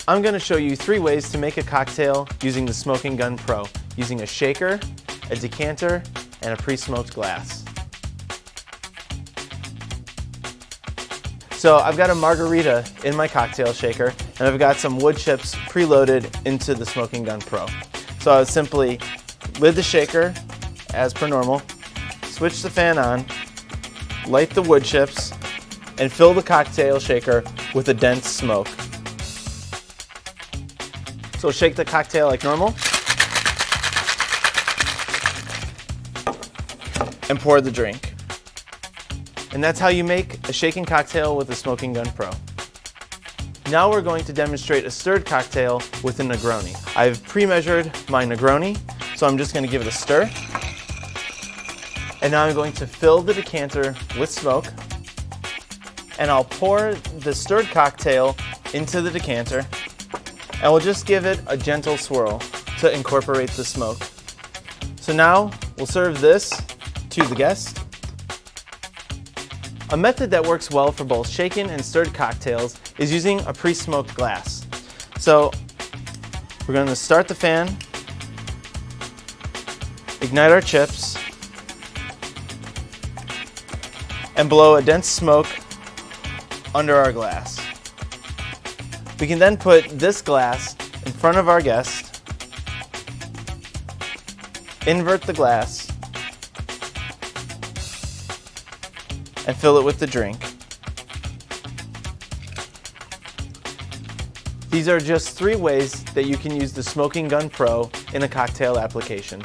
I'm going to show you 3 ways to make a cocktail using the Smoking Gun Pro, using a shaker, a decanter, and a pre-smoked glass. So I've got a margarita in my cocktail shaker, and I've got some wood chips preloaded into the Smoking Gun Pro. So I would simply lid the shaker as per normal, switch the fan on, light the wood chips, and fill the cocktail shaker with a dense smoke. So shake the cocktail like normal and pour the drink. And that's how you make a shaken cocktail with the Smoking Gun Pro. Now we're going to demonstrate a stirred cocktail with a Negroni. I've pre-measured my Negroni, so I'm just going to give it a stir. And now I'm going to fill the decanter with smoke, and I'll pour the stirred cocktail into the decanter, and we'll just give it a gentle swirl to incorporate the smoke. So now we'll serve this to the guest. A method that works well for both shaken and stirred cocktails is using a pre-smoked glass. So we're going to start the fan, ignite our chips, and blow a dense smoke under our glass. We can then put this glass in front of our guest, invert the glass, and fill it with the drink. These are just 3 ways that you can use the Smoking Gun Pro in a cocktail application.